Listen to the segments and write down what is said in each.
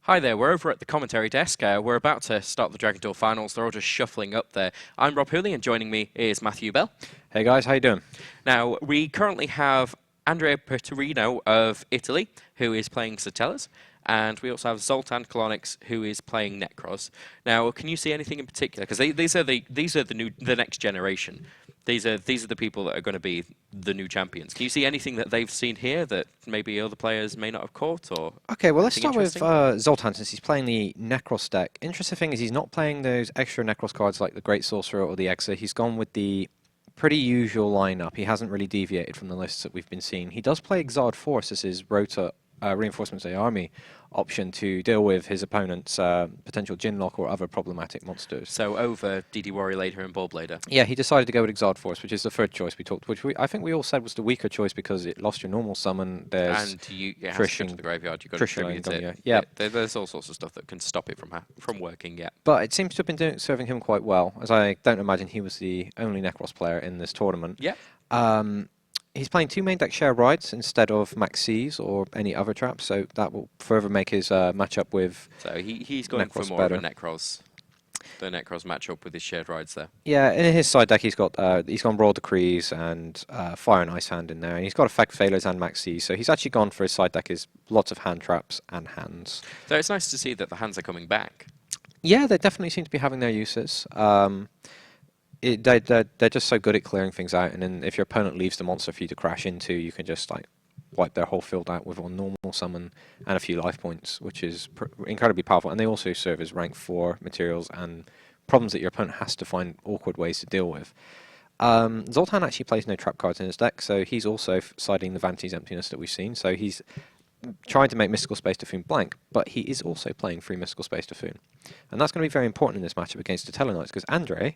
Hi there, we're over at the commentary desk. We're about to start the Dragon Duel finals. They're all just shuffling up there. I'm Rob Hooley, and joining me is Matthew Bell. Hey guys, how you doing? Now, we currently have Andrea Pittorino of Italy, who is playing Satellar, and we also have Zoltan Kolonics, who is playing Nekroz. Now, can you see anything in particular? Because these are the next generation. These are the people that are going to be the new champions. Can you see anything that they've seen here that maybe other players may not have caught? Or okay, well let's start with Zoltan, since he's playing the Nekroz deck. Interesting thing is he's not playing those extra Nekroz cards like the Great Sorcerer or the Exa. He's gone with the pretty usual lineup. He hasn't really deviated from the lists that we've been seeing. He does play Exiled Force as his Rota Reinforcements of the Army option to deal with his opponent's potential Ginlock or other problematic monsters. So over DD Warrior Later and Ballblader. Yeah, he decided to go with Exiled Force, which is the third choice we talked, I think we all said was the weaker choice because it lost your normal summon. There's and you have to go to the graveyard. You've got to tribute it. Yeah, there's all sorts of stuff that can stop it from working. Yeah, but it seems to have been serving him quite well, as I don't imagine he was the only Nekroz player in this tournament. Yeah. He's playing two main deck share rides instead of Maxis or any other traps, so that will further make his matchup with. So he's going Nekroz for more of a Nekroz, the Nekroz matchup with his shared rides there. Yeah, in his side deck he's gone Royal Decrees and Fire and Ice Hand in there, and he's got Effect Failures and Maxis, so he's actually gone for his side deck is lots of hand traps and hands. So it's nice to see that the hands are coming back. Yeah, they definitely seem to be having their uses. They're just so good at clearing things out, and then if your opponent leaves the monster for you to crash into, you can just like wipe their whole field out with a normal summon and a few life points, which is incredibly powerful. And they also serve as rank 4 materials and problems that your opponent has to find awkward ways to deal with. Zoltan actually plays no trap cards in his deck, so he's also siding the Vanity's Emptiness that we've seen. So he's trying to make Mystical Space Typhoon blank, but he is also playing 3 Mystical Space Typhoon. And that's going to be very important in this matchup against the Tellarknights, because Andrea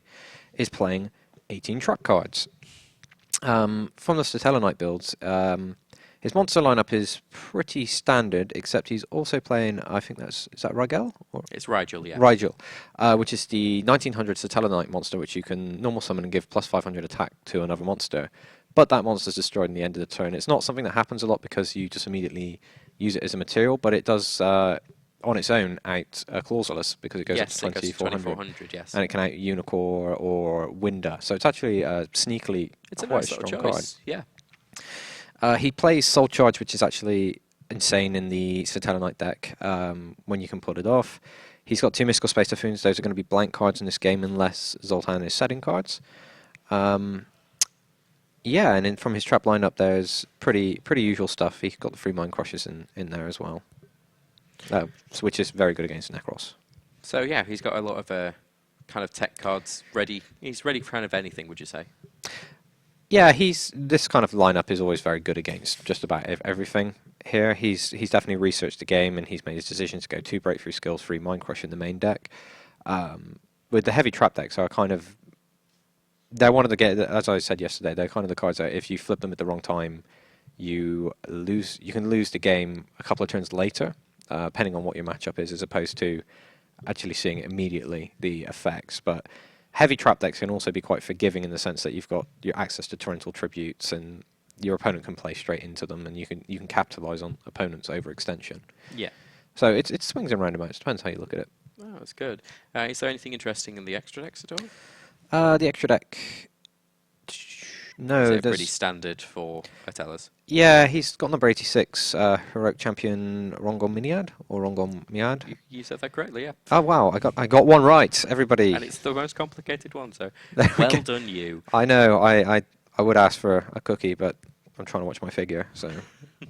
is playing 18 trap cards. From the Satellar builds, his monster lineup is pretty standard, except he's also playing, I think is that Rigel? Or? It's Rigel, yeah. Rigel, which is the 1900 Satellar monster, which you can normal summon and give plus 500 attack to another monster. But that monster's destroyed in the end of the turn. It's not something that happens a lot because you just immediately use it as a material, but it does, on its own, out Clausulus because it goes up to 2400. Yes. And it can out Unicorn or Winder. So it's actually sneakily it's quite a nice strong choice. card. Yeah. He plays Soul Charge, which is actually insane in the Satellar deck when you can pull it off. He's got 2 Mystical Space Typhoons. Those are going to be blank cards in this game unless Zoltan is setting cards. Yeah, and then from his trap lineup, there's pretty usual stuff. He's got the 3 Mind Crushers in there as well, which is very good against Nekroz. So yeah, he's got a lot of kind of tech cards ready. He's ready for kind of anything, would you say? Yeah, this kind of lineup is always very good against just about everything. Here, he's definitely researched the game, and he's made his decision to go 2 Breakthrough Skills, 3 Mind Crush in the main deck. With the heavy trap decks are kind of. They're one of the, as I said yesterday, they're kind of the cards that if you flip them at the wrong time, you can lose the game a couple of turns later, depending on what your matchup is, as opposed to actually seeing it immediately, the effects. But heavy trap decks can also be quite forgiving in the sense that you've got your access to torrential tributes, and your opponent can play straight into them, and you can capitalize on opponents' overextension. Yeah. So it swings and roundabouts. Depends how you look at it. Oh, that's good. Is there anything interesting in the extra decks at all? The extra deck. No, is it pretty standard for Atellas? Yeah, he's got number 86, heroic champion Rongon Miniad or Rongon Miad. You said that correctly, yeah. Oh wow, I got one right, everybody. And it's the most complicated one, so well done you. I know. I would ask for a cookie, but I'm trying to watch my figure, so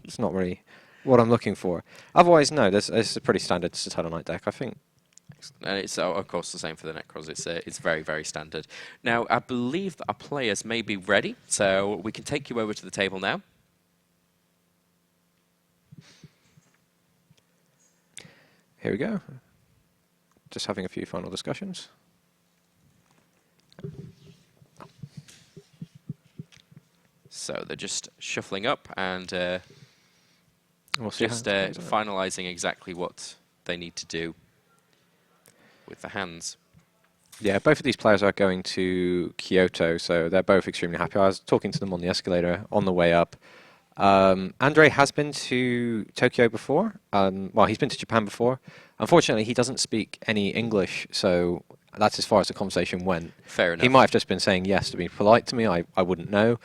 it's not really what I'm looking for. Otherwise, no, this is a pretty standard Satellar deck, I think. And it's of course the same for the Nekroz. It's very, very standard. Now, I believe that our players may be ready, so we can take you over to the table now. Here we go. Just having a few final discussions. So they're just shuffling up and we'll see just finalising exactly what they need to do with the hands. Yeah, both of these players are going to Kyoto, so they're both extremely happy. I was talking to them on the escalator on the way up. Andre has been to Tokyo before. Well, he's been to Japan before. Unfortunately, he doesn't speak any English, so that's as far as the conversation went. Fair enough. He might have just been saying yes to be polite to me. I wouldn't know.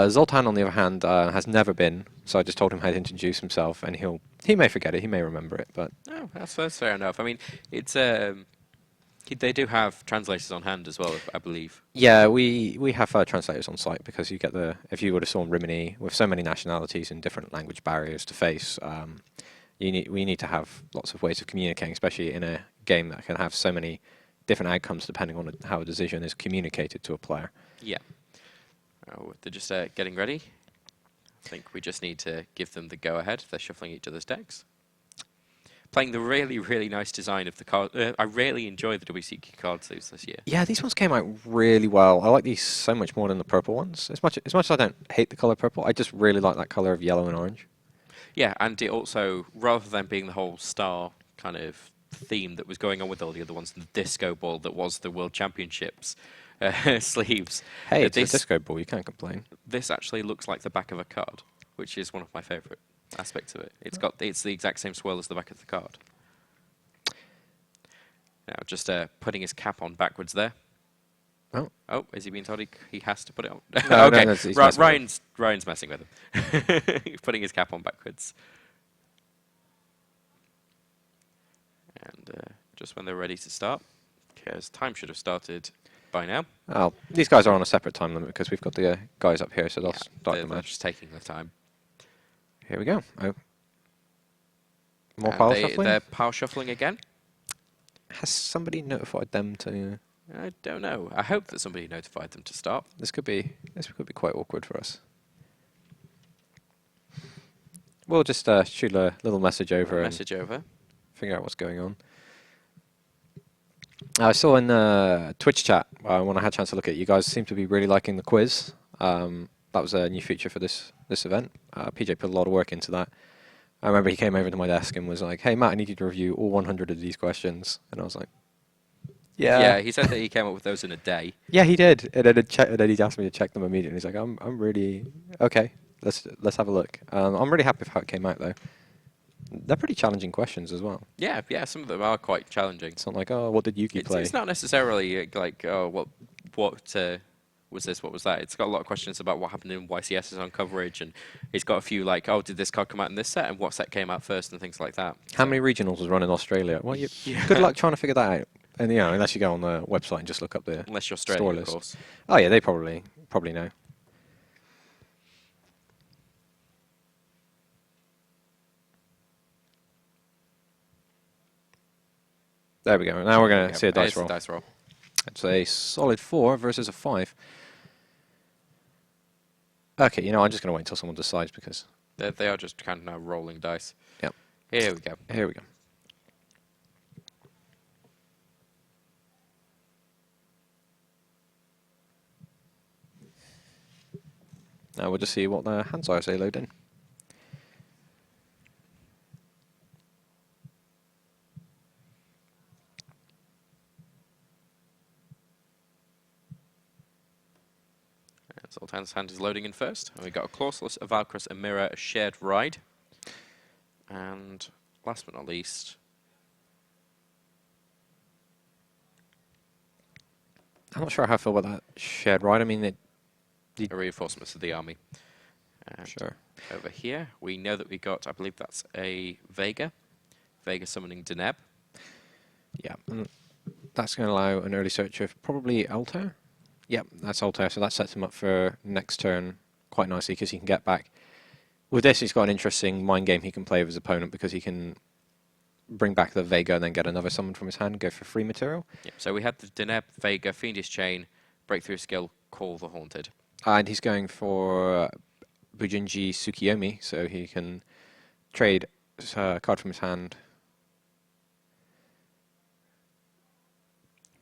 Zoltan, on the other hand, has never been, so I just told him how to introduce himself, and he may forget it, he may remember it, but No, that's fair enough. I mean, it's they do have translators on hand as well, I believe. yeah, we have translators on site because you get if you would have saw Rimini with so many nationalities and different language barriers to face, we need to have lots of ways of communicating, especially in a game that can have so many different outcomes depending on how a decision is communicated to a player. Yeah. Oh, they're just getting ready. I think we just need to give them the go-ahead. They're shuffling each other's decks. Playing the really, really nice design of the card. I really enjoy the WCQ card sleeves this year. Yeah, these ones came out really well. I like these so much more than the purple ones. As much as I don't hate the color purple, I just really like that color of yellow and orange. Yeah, and it also, rather than being the whole star kind of theme that was going on with all the other ones, the disco ball that was the World Championships sleeves. Hey, it's a disco ball, you can't complain. This actually looks like the back of a card, which is one of my favourite aspects of it. It's the exact same swirl as the back of the card. Now, just putting his cap on backwards there. Oh, is he being told he has to put it on? No, okay, no, Ryan's messing with him. He's putting his cap on backwards. And just when they're ready to start, because time should have started by now. Oh, these guys are on a separate time limit because we've got the guys up here, so they'll start the they're match. just taking their time. Here we go. Oh. More And pile shuffling? They're pile shuffling again. Has somebody notified them to... I don't know. I hope that somebody notified them to start. This could be quite awkward for us. We'll just shoot a little message over and figure out what's going on. I saw in the Twitch chat, when I had a chance to look at it, you guys seem to be really liking the quiz. That was a new feature for this event. PJ put a lot of work into that. I remember he came over to my desk and was like, "Hey Matt, I need you to review all 100 of these questions." And I was like, "Yeah." Yeah, he said that he came up with those in a day. Yeah, he did. And then he asked me to check them immediately. He's like, "I'm really okay. Let's have a look." I'm really happy with how it came out though. They're pretty challenging questions as well. Yeah, some of them are quite challenging. It's not like, "Oh, what did Yuki play?" It's not necessarily like, "Oh, what was this? What was that?" It's got a lot of questions about what happened in YCS's on coverage, and it's got a few like, "Oh, did this card come out in this set, and what set came out first, and things like that. How many regionals was run in Australia? Well, good luck trying to figure that out. And unless you go on the website and just look up the unless you're store Australian, list. of course. Oh yeah, they probably know. There we go. Now we're going to see a dice roll. Dice roll. It's a solid 4 versus a 5. Okay, I'm just going to wait until someone decides because... They are just kind of now rolling dice. Yep. Here we go. Here we go. Now we'll just see what the hands are as they load in. Zoltan's hand is loading in first. And we've got a Clauseless, a Valkyros, a Mirror, a Shared Ride. And last but not least... I'm not sure how I feel about that Shared Ride. I mean, a Reinforcements of the Army. Sure. Over here, we know that we got, I believe that's a Vega. Vega summoning Deneb. Yeah, and that's going to allow an early search of probably Altair. Yep, that's Altair, so that sets him up for next turn quite nicely because he can get back. With this, he's got an interesting mind game he can play with his opponent because he can bring back the Vega and then get another summon from his hand and go for free material. Yep, so we had the Deneb, Vega, Fiendish Chain, Breakthrough Skill, Call the Haunted. And he's going for Bujinji Tsukiyomi, so he can trade a card from his hand.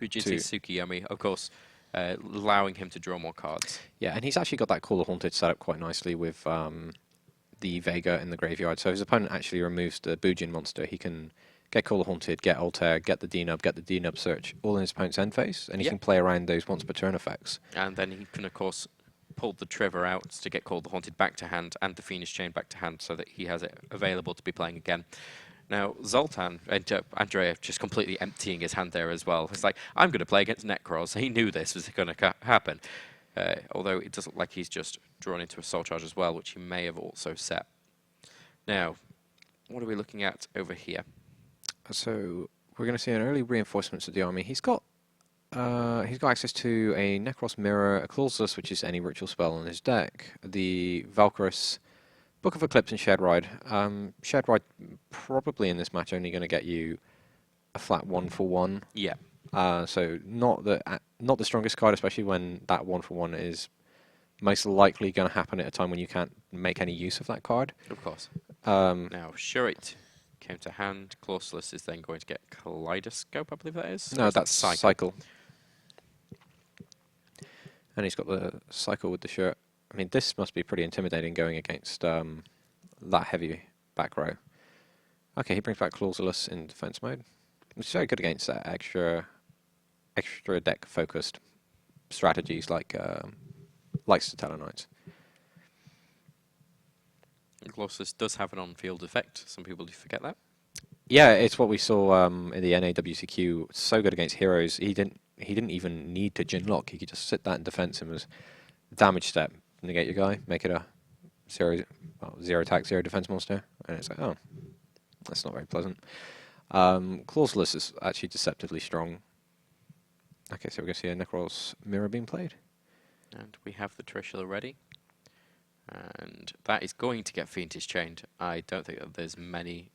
Bujinji Tsukiyomi, of course, allowing him to draw more cards. Yeah, and he's actually got that Call the Haunted set up quite nicely with the Vega in the graveyard. So if his opponent actually removes the Bujin monster, he can get Call the Haunted, get Altair, get the D-Nub search, all in his opponent's end phase, and he can play around those once per turn effects. And then he can, of course, pulled the Trevor out to get Call the Haunted back to hand and the Fiendish Chain back to hand so that he has it available to be playing again. Now, Zoltan, Andrea, just completely emptying his hand there as well. It's like, I'm going to play against Nekroz. He knew this was going to happen. Although it doesn't look like he's just drawn into a Soul Charge as well, which he may have also set. Now, what are we looking at over here? So we're going to see an early reinforcements of the army. He's got access to a Nekroz Mirror, a Clauseless, which is any ritual spell on his deck, the Valkyrus, Book of Eclipse, and Shared Ride. Shared Ride probably in this match only going to get you a flat 1-for-1. Yeah. So not the strongest card, especially when that 1-for-1 is most likely going to happen at a time when you can't make any use of that card. Of course. Now, Shurit came to hand. Clauseless is then going to get Kaleidoscope, I believe that is. No, that's Cycle. And he's got the Cycle with the shirt. I mean, this must be pretty intimidating going against that heavy back row. Okay, he brings back Clauseless in defense mode. It's very good against that extra deck focused strategies like Satellar Knights. Clauseless does have an on-field effect. Some people do forget that. Yeah, it's what we saw in the NA WCQ. So good against heroes. He didn't even need to Jin Lock. He could just sit that in defense and was damage step, negate your guy, make it a zero attack, zero defense monster, and it's like, oh, that's not very pleasant. Clauseless is actually deceptively strong. Okay, so we're going to see a Nekroz Mirror being played. And we have the Trishula ready. And that is going to get Fiendish Chained. I don't think that there's many...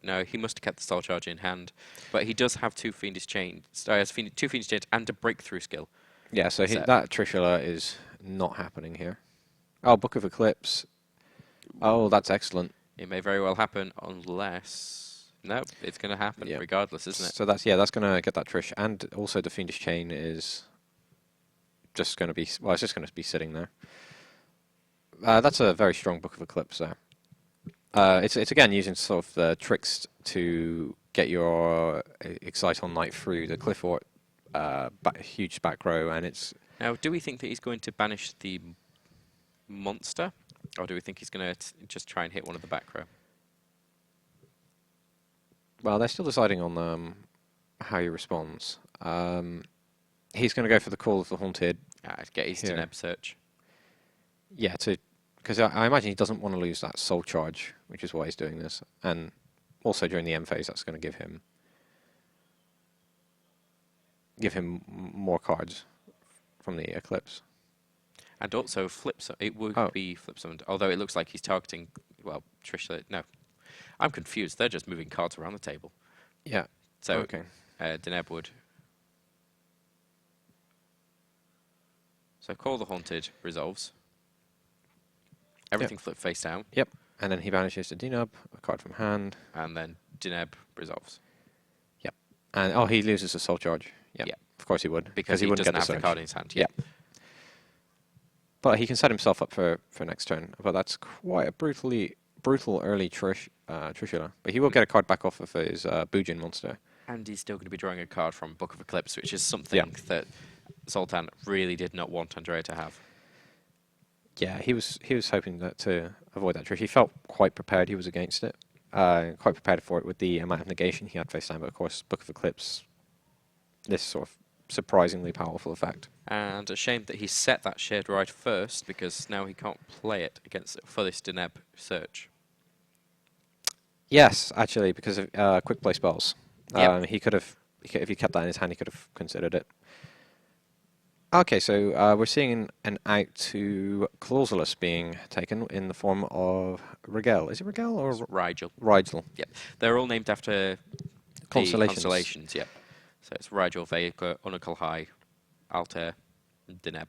No, he must have kept the Soul Charge in hand. But he does have two Fiendish Chains. He has two Fiendish Chains and a Breakthrough skill. Yeah, so that Trishula is not happening here. Oh, Book of Eclipse. Oh, that's excellent. It may very well happen unless... No, it's going to happen regardless, isn't it? So that's going to get that Trish. And also the Fiendish Chain is just going to be... Well, it's just going to be sitting there. That's a very strong Book of Eclipse there. It's again using sort of the tricks to get your Exciton Knight through the Cliff Fort, huge back row, and it's... Now, do we think that he's going to banish the monster, or do we think he's going to just try and hit one of the back row? Well, they're still deciding on how he responds. He's going to go for the Call of the Haunted. To get his Deneb search. Yeah, because I imagine he doesn't want to lose that Soul Charge, which is why he's doing this. And also during the end phase, that's going to give him more cards from the Eclipse. And also it would be flip summoned, although it looks like he's targeting, well, Trishula. No, I'm confused. They're just moving cards around the table. Yeah. So, okay. Deneb would. So Call the Haunted resolves. Everything flipped face down. Yep. And then he banishes the Deneb, a card from hand. And then Deneb resolves. Yep. And he loses a Soul Charge. Yep. Yeah. Of course he would. Because he wouldn't doesn't get have the card in his hand. Yeah. But he can set himself up for next turn. But that's quite a brutal early Trishula. But he will get a card back off of his Bujin monster. And he's still going to be drawing a card from Book of Eclipse, which is something that Zoltan really did not want Andrea to have. Yeah, he was hoping to avoid that trick. He felt quite prepared. He was against it. Quite prepared for it with the amount of negation he had face down. But of course, Book of Eclipse, this sort of surprisingly powerful effect. And a shame that he set that Shared Ride first, because now he can't play it for this Deneb search. Yes, actually, because of quick play spells. Yep. He could have, if he kept that in his hand, he could have considered it. Okay, so we're seeing an out to Clauseless being taken in the form of Rigel. Is it Rigel or Rigel? Rigel. Yep. They're all named after constellations. Yep. So it's Rigel, Vega, Unacle High, Altair, Deneb.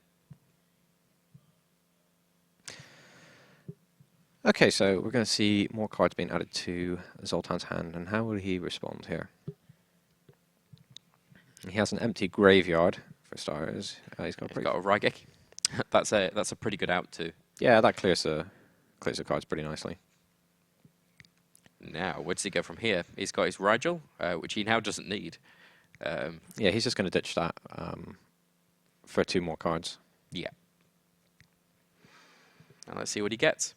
Okay, so we're going to see more cards being added to Zoltan's hand, and how will he respond here? He has an empty graveyard, for starters. He's got a Rygek. That's a pretty good out too. Yeah, that clears the cards pretty nicely. Now, where does he go from here? He's got his Rigel, which he now doesn't need. Yeah, he's just going to ditch that for 2 more cards. Yeah. And let's see what he gets.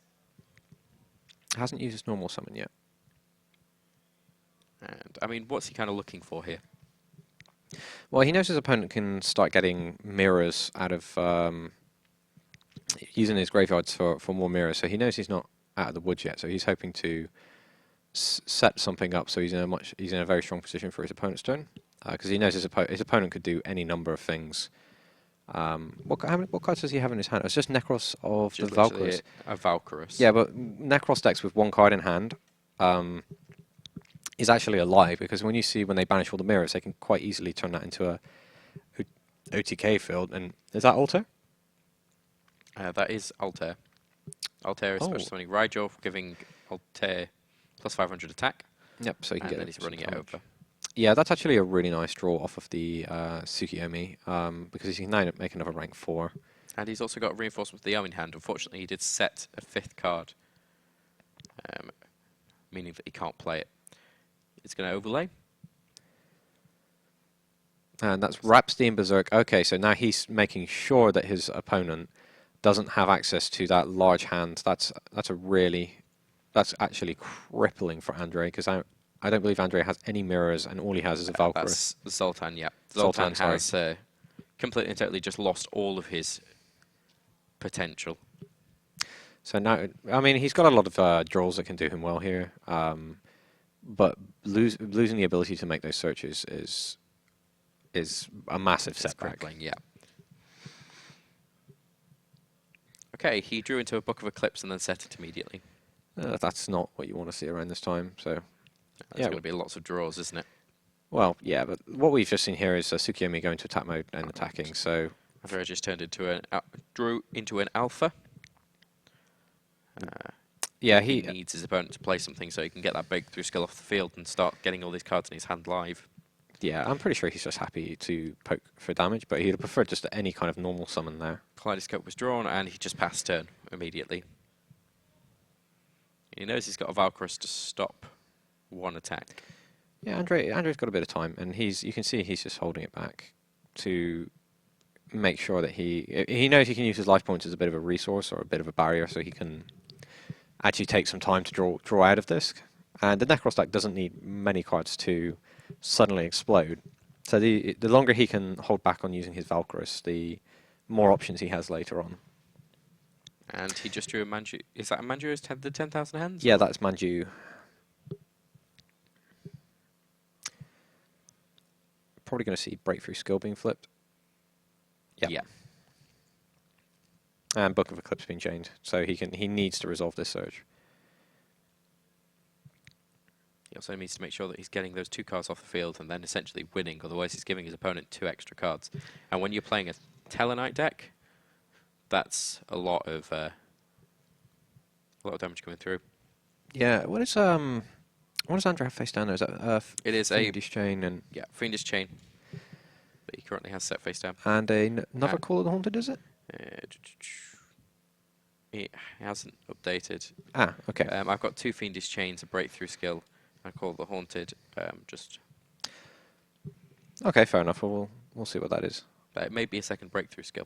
Hasn't used his normal summon yet. And, I mean, what's he kind of looking for here? Well, he knows his opponent can start getting mirrors out of using his graveyards for more mirrors, so he knows he's not out of the woods yet. So he's hoping to set something up so he's in a very strong position for his opponent's turn, because he knows his opponent could do any number of things. What cards does he have in his hand? It's just Nekroz of Just the Valkyries. a Valkyrus. Yeah, but Nekroz decks with one card in hand is actually a lie, because when they banish all the mirrors, they can quite easily turn that into a OTK field. And is that Alter? That is Altair. Altair is special summoning Raijor, giving Altair plus 500 attack. Yep, so he can and get then he's running it over. Yeah, that's actually a really nice draw off of the Tsukiyomi, because he can now make another rank 4. And he's also got reinforcement of the arm in hand. Unfortunately, he did set a 5th card, meaning that he can't play it. It's going to overlay. And that's Rapstein Berserk. Okay, so now he's making sure that his opponent doesn't have access to that large hand. That's actually crippling for Andrea, because I don't believe Andrea has any mirrors, and all he has is a Valkyrie. That's Zoltan, yeah. Zoltan has completely and totally just lost all of his potential. So now, I mean, he's got a lot of draws that can do him well here, but losing the ability to make those searches is a massive setback. Crippling, yeah. Okay, he drew into a Book of Eclipse and then set it immediately. That's not what you want to see around this time. So there's going to be lots of draws, isn't it? Well, yeah, but what we've just seen here is Tsukiyomi going to attack mode and attacking. So Andrea just turned into drew into an alpha. Yeah, he needs his opponent to play something so he can get that breakthrough skill off the field and start getting all these cards in his hand live. Yeah, I'm pretty sure he's just happy to poke for damage, but he'd prefer just any kind of normal summon there. Kaleidoscope was drawn, and he just passed turn immediately. He knows he's got a Valkyrus to stop one attack. Yeah, Andrea's got a bit of time, and you can see he's just holding it back to make sure that he knows he can use his life points as a bit of a resource or a bit of a barrier, so he can actually take some time to draw out of this. And the Nekroz deck doesn't need many cards to suddenly explode. So the longer he can hold back on using his Valkyrus, the more options he has later on. And he just drew a Manju. Is that a Manju who's the 10,000 hands? Yeah, that's Manju. Probably going to see Breakthrough Skill being flipped. Yep. Yeah. And Book of Eclipse being chained, so he needs to resolve this surge. He also needs to make sure that he's getting those 2 cards off the field and then essentially winning, otherwise he's giving his opponent 2 extra cards. And when you're playing a Tellarknight deck, that's a lot of damage coming through. Yeah, what does Andrea have face down there? Is that it is Fiendish Chain and Fiendish Chain that he currently has set face down. And another Call of the Haunted, is it? It hasn't updated. Ah, okay. I've got 2 Fiendish Chains, a Breakthrough Skill, and Call of the Haunted. Okay, fair enough. We'll see what that is. But it may be a second Breakthrough Skill.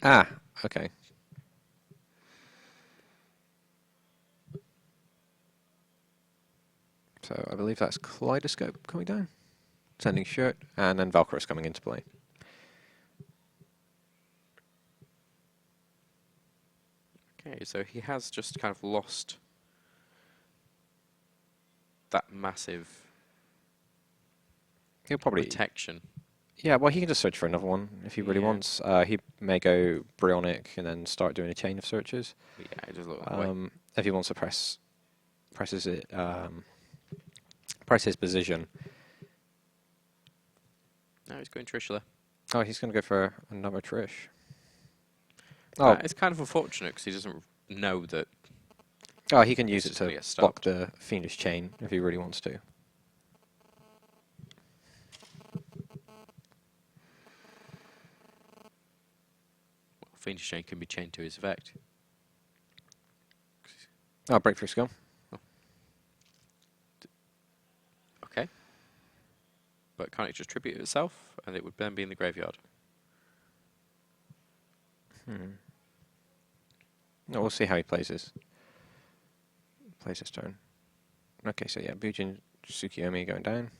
Ah, okay. So I believe that's Kaleidoscope coming down, sending Shirt, and then Valkyrus coming into play. Okay, so he has just kind of lost that massive He'll probably protection. Yeah, well, he can just search for another one if he really wants. He may go Bryonic and then start doing a chain of searches. Yeah, it does look that way. If he wants to press his position. No, he's going Trishula. Oh, he's going to go for another Trish. It's kind of unfortunate because he doesn't know that. Oh, he can use it to get block stopped. the Fiendish Chain if he really wants to. Fiendish Chain can be chained to his effect. Oh, Breakthrough Skill. Okay. But can't it just tribute itself, and it would then be in the graveyard? No, we'll see how he plays his turn. Okay, so yeah, Bujin Tsukiyomi going down.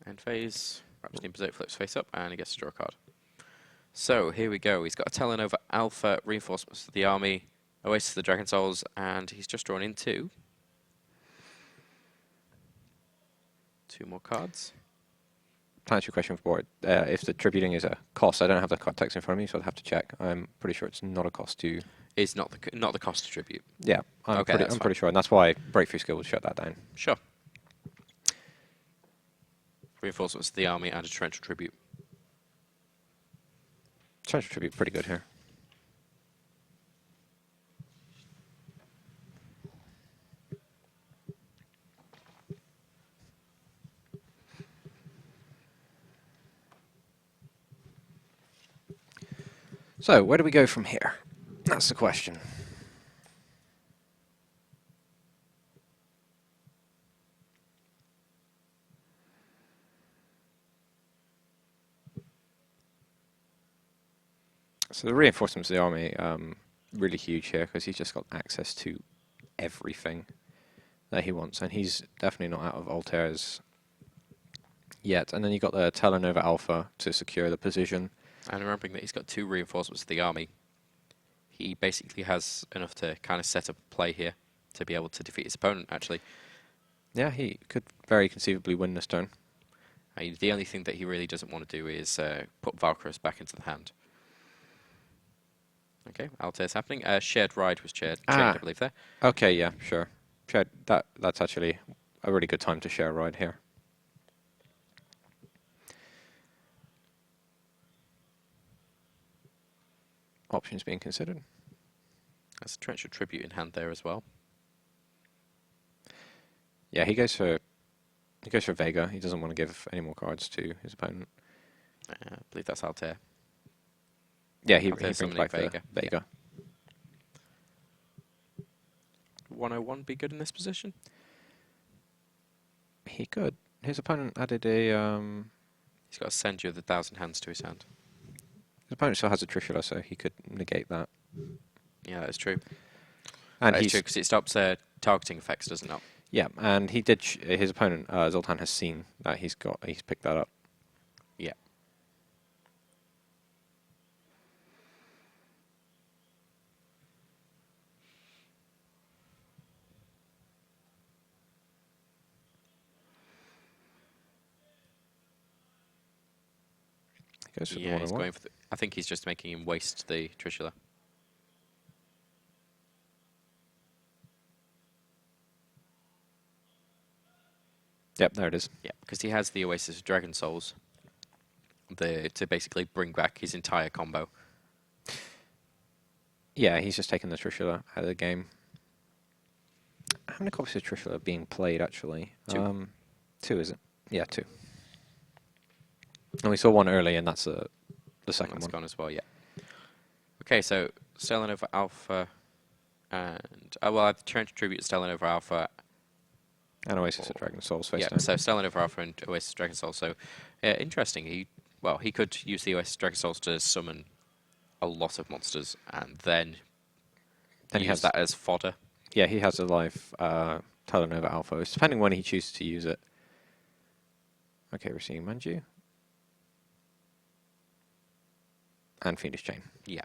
End phase. Raptor Berserk flips face up, and he gets to draw a card. So here we go. He's got a Telenova Alpha, reinforcements for the army, Oasis of the Dragon Souls, and he's just drawn in two more cards. To answer your question for board, if the tributing is a cost, I don't have the card text in front of me, so I'll have to check. I'm pretty sure it's not a cost to. It's not the cost to tribute. Yeah, I'm pretty sure, and that's why Breakthrough Skill would shut that down. Sure. Reinforcements to the army and a torrential tribute. Torrential tribute pretty good here. So, where do we go from here? That's the question. So the reinforcements of the army, really huge here, because he's just got access to everything that he wants, and he's definitely not out of Altair's yet. And then you've got the Telenova Alpha to secure the position. And remembering that he's got two reinforcements of the army, he basically has enough to kind of set up a play here to be able to defeat his opponent, actually. Yeah, he could very conceivably win this turn. I mean, the only thing that he really doesn't want to do is put Valkyros back into the hand. Okay, Altair's happening. Shared Ride was changed, I believe, there. Okay, yeah, sure. Shared, that's actually a really good time to share a ride here. Options being considered. There's a torrential tribute in hand there as well. Yeah, he goes for Vega. He doesn't want to give any more cards to his opponent. I believe that's Altair. Yeah, he brings back Vega. Vega. Yeah. 101 be good in this position? He could. His opponent added a. He's got a Senju of the 1,000 hands to his hand. His opponent still has a Trishula, so he could negate that. Yeah, that is true. And that is true because it stops targeting effects, doesn't it? Yeah, and he did. His opponent Zoltan has seen that he's picked that up. Yeah. He goes for the Yeah, he's going for I think he's just making him waste the Trishula. Yep, there it is. Yeah, because he has the Oasis of Dragon Souls to basically bring back his entire combo. Yeah, he's just taken the Trishula out of the game. How many copies of Trishula are being played, actually? 2. 2, is it? Yeah, 2. And we saw one early, and that's the second That's one. gone as well, yeah. Okay, so Stellanova Alpha and... well, I have Torrential Tribute Stellanova Alpha. And Oasis of Dragon Souls face down. Yeah, so Stellanova Alpha and Oasis of Dragon Souls. So, interesting. He could use the Oasis of Dragon Souls to summon a lot of monsters, and then he has that as fodder. Yeah, he has a live Telenova Alpha. It's depending when he chooses to use it. Okay, we're seeing Manju. And Fiendish Chain. Yeah.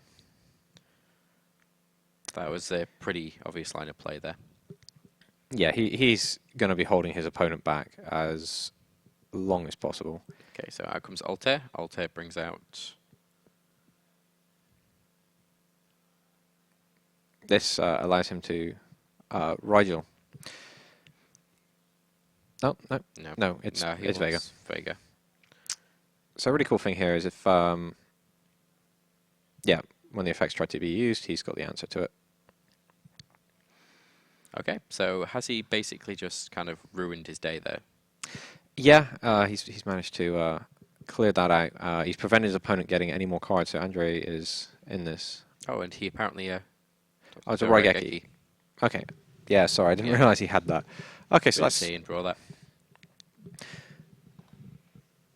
That was a pretty obvious line of play there. Yeah, he's going to be holding his opponent back as long as possible. Okay, so out comes Altair. Altair brings out... This allows him to Rigel. No, it's Vega. Vega. So a really cool thing here is if, when the effects try to be used, he's got the answer to it. Okay, so has he basically just kind of ruined his day there? Yeah, he's managed to clear that out. He's prevented his opponent getting any more cards, so Andrea is in this. Oh, and he apparently... oh, it's a Raigeki. Okay. Yeah, sorry, I didn't realise he had that. Okay, so let's see and draw that.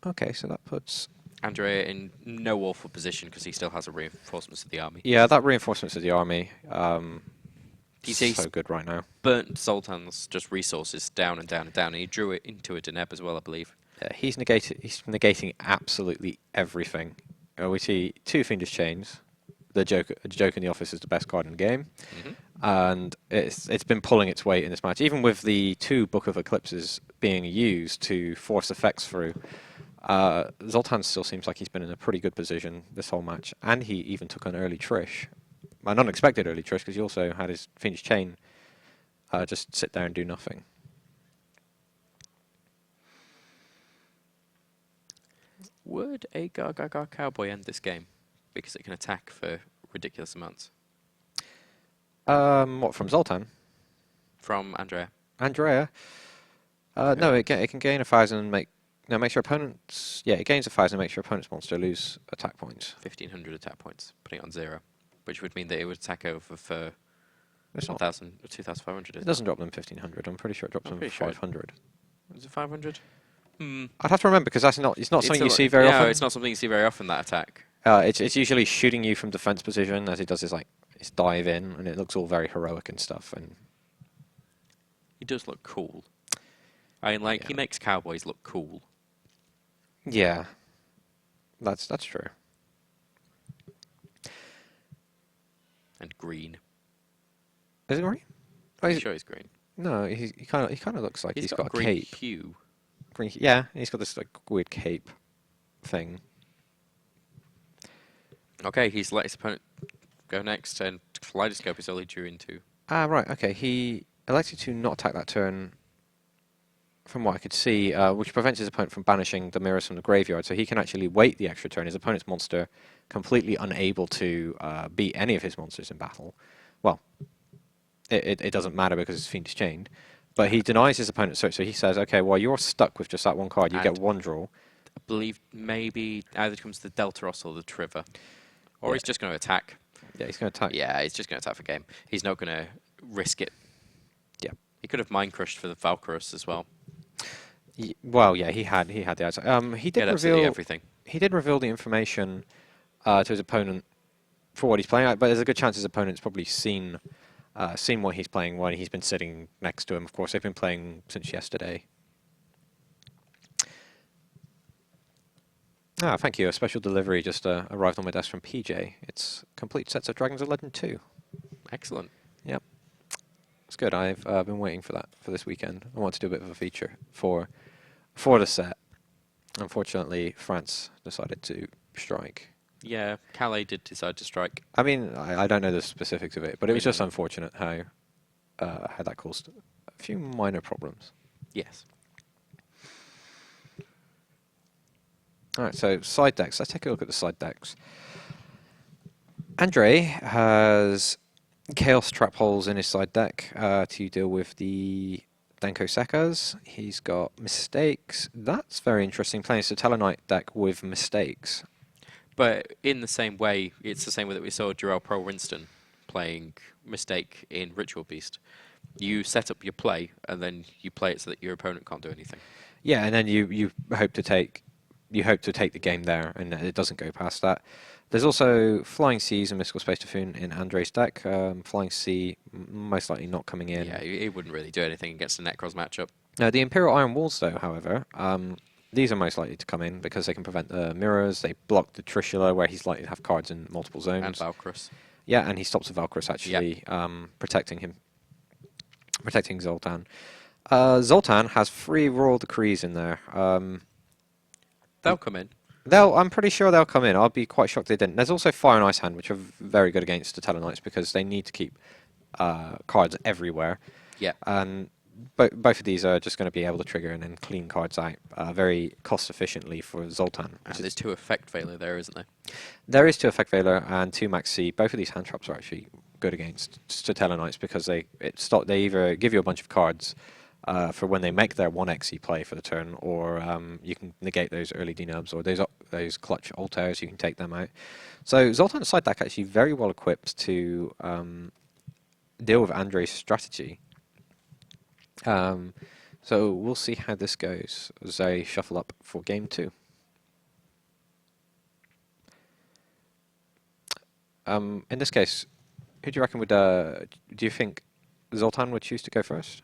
Okay, so that puts Andrea in no awful position because he still has a reinforcements of the army. Yeah, that reinforcements of the army. He's So good right now. burnt Zoltan's just resources down and down and down, and he drew it into a Deneb as well, I believe. Yeah, he's negating absolutely everything. We see 2 Fiendish Chains. The joke in the office is the best card in the game, and it's been pulling its weight in this match. Even with the 2 Book of Eclipses being used to force effects through, Zoltan still seems like he's been in a pretty good position this whole match, and he even took an early Trish, an unexpected early Trish, because he also had his Fiendish Chain just sit there and do nothing. Would a Gar Cowboy end this game? Because it can attack for ridiculous amounts. What, from Zoltan? From Andrea. Andrea? No, it can gain 1,000 and makes your opponent's... Yeah, it gains 1,000 and makes your opponent's monster lose attack points. 1,500 attack points, putting it on 0. Which would mean that it would attack over for It's 1,000 or 2,500. It doesn't drop them 1,500. I'm pretty sure it drops them 500. Is it 500? I'd have to remember because it's not something you see very often. No, it's not something you see very often, that attack. It's usually shooting you from defense position as he does his dive in, and it looks all very heroic and stuff. And he does look cool. I mean, he makes cowboys look cool. Yeah, that's true. And green. Is it green? Oh, I'm sure he's green. No, he kind of looks like he's got a green cape. hue. Green, yeah, he's got this weird cape thing. Okay, he's let his opponent go next, and Kaleidoscope is only due into. Ah, right, okay. He elected to not attack that turn, from what I could see, which prevents his opponent from banishing the mirrors from the graveyard, so he can actually wait the extra turn. His opponent's monster completely unable to beat any of his monsters in battle. Well, it doesn't matter because it's Fiendish Chained, but he denies his opponent's search, so he says, okay, well, you're stuck with just that one card. You get 1 draw. I believe maybe either comes the Deltaros or the Triver. Or he's just going to attack. Yeah, he's going to attack. Yeah, he's just going to attack for game. He's not going to risk it. Yeah. He could have Mind Crushed for the Valkyros as well. Well, yeah, he had the outside. He did reveal everything. He did reveal the information to his opponent for what he's playing, but there's a good chance his opponent's probably seen what he's playing when he's been sitting next to him. Of course, they've been playing since yesterday. Ah, thank you. A special delivery just arrived on my desk from PJ. It's complete sets of Dragons of Legend 2. Excellent. Yep. It's good. I've been waiting for that for this weekend. I want to do a bit of a feature for the set. Unfortunately, France decided to strike. Yeah, Calais did decide to strike. I mean, I don't know the specifics of it, but it was just unfortunate how that caused a few minor problems. Yes. Alright, so side decks. Let's take a look at the side decks. Andre has Chaos Trap Holes in his side deck to deal with the Denko Sekas. He's got Mistakes. That's very interesting, playing a Satellar Knight deck with Mistakes. But in the same way, it's the same way that we saw Duel Pro Winston playing Mistake in Ritual Beast. You set up your play, and then you play it so that your opponent can't do anything. Yeah, and then you hope to take the game there, and it doesn't go past that. There's also Flying Seas and Mystical Space Typhoon in Andre's deck. Flying Sea most likely not coming in. Yeah, he wouldn't really do anything against the Nekroz matchup. The Imperial Iron Walls, though, however, these are most likely to come in because they can prevent the mirrors. They block the Trishula, where he's likely to have cards in multiple zones. And Valkyros. Yeah, and he stops the Valkyros actually, protecting Zoltan. Zoltan has 3 Royal Decrees in there. They'll come in. I'm pretty sure they'll come in. I'll be quite shocked they didn't. There's also Fire and Ice Hand, which are very good against the Tellarknights because they need to keep cards everywhere. Yeah. And both of these are just going to be able to trigger and then clean cards out very cost efficiently for Zoltan. And there's 2 Effect Veiler there, isn't there? There is 2 Effect Veiler and 2 Max C. Both of these hand traps are actually good against Tellarknights because they either give you a bunch of cards for when they make their 1xe play for the turn, or you can negate those early denubs or those clutch altars, you can take them out. So Zoltan's side deck actually very well equipped to deal with Andre's strategy. So we'll see how this goes as they shuffle up for game 2. In this case, who do you reckon would? Do you think Zoltan would choose to go first?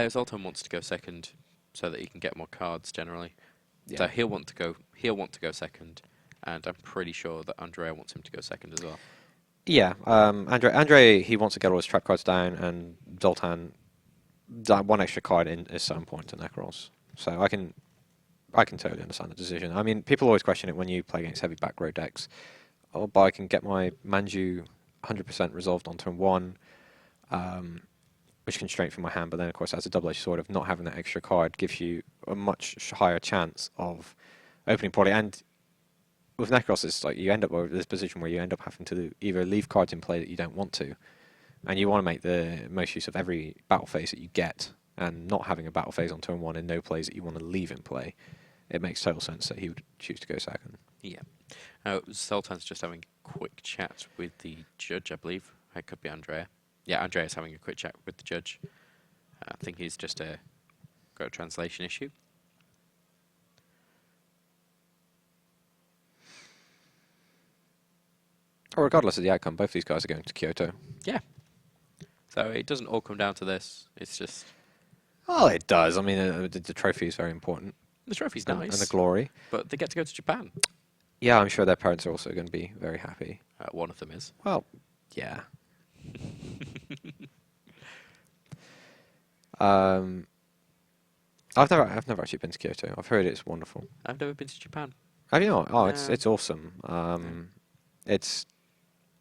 Zoltan wants to go second, so that he can get more cards generally. Yeah. So he'll want to go. He'll want to go second, and I'm pretty sure that Andrea wants him to go second as well. Yeah. Andrea, he wants to get all his trap cards down, and Zoltan, that one extra card is so important to Nekroz. So I can totally understand the decision. I mean, people always question it when you play against heavy back row decks. Oh, but I can get my Manju 100% resolved on turn 1, which can strengthen my hand, but then of course as a double-edged sword of not having that extra card gives you a much higher chance of opening poorly. And with Nekroz, it's like you end up with this position where you end up having to either leave cards in play that you don't want to, and you want to make the most use of every battle phase that you get, and not having a battle phase on turn 1 and no plays that you want to leave in play. It makes total sense that he would choose to go second. Yeah. Zoltan's just having a quick chat with the judge, I believe. It could be Andrea. Yeah, Andrea's having a quick chat with the judge. I think he's just got a translation issue. Or regardless of the outcome, both these guys are going to Kyoto. Yeah. So it doesn't all come down to this. It's just... Oh, it does. I mean, the trophy is very important. The trophy's And nice. the glory. But they get to go to Japan. Yeah, I'm sure their parents are also going to be very happy. One of them is. Well, yeah. I've never actually been to Kyoto. I've heard it's wonderful. I've never been to Japan. Have you not? Oh, it's awesome. It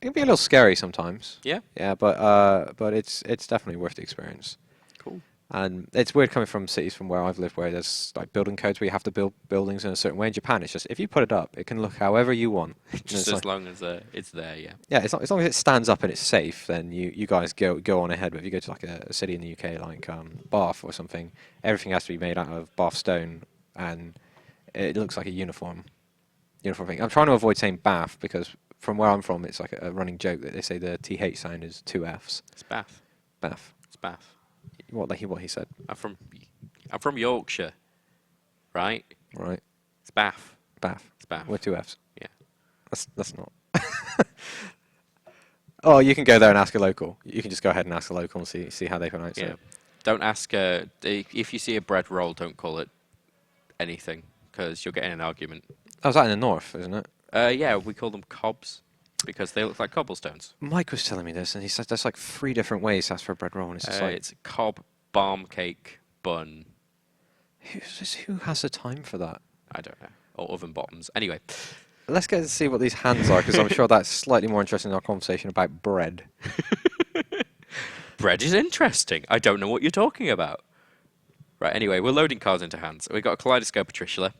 can be a little scary sometimes. Yeah? Yeah, but it's definitely worth the experience. Cool. And it's weird coming from cities from where I've lived, where there's like building codes where you have to build buildings in a certain way. In Japan, it's just if you put it up, it can look however you want. Just as long as it's there, yeah. Yeah, as long as it stands up and it's safe, then you guys go on ahead. But if you go to like a city in the UK like Bath or something, everything has to be made out of Bath stone, and it looks like a uniform thing. I'm trying to avoid saying Bath because from where I'm from, it's like a running joke that they say the TH sound is 2 Fs. It's Bath. Bath. It's Bath. What he said. I'm from Yorkshire, right? Right. It's Bath. Bath. It's Bath. With 2 Fs. Yeah. That's not. Oh, you can go there and ask a local. You can just go ahead and ask a local and see how they pronounce it. Don't ask. If you see a bread roll, don't call it anything because you'll get in an argument. Oh, is that in the north, isn't it? Yeah, we call them cobs because they look like cobblestones. Mike was telling me this, and he said there's like 3 different ways to ask for a bread roll, and it's just like... It's a cob, barm cake, bun. Who has the time for that? I don't know. Or oven bottoms. Anyway. Let's get to see what these hands are, because I'm sure that's slightly more interesting in our conversation about bread. Bread is interesting. I don't know what you're talking about. Right, anyway, we're loading cards into hands. We've got a Kaleidoscope Trishula.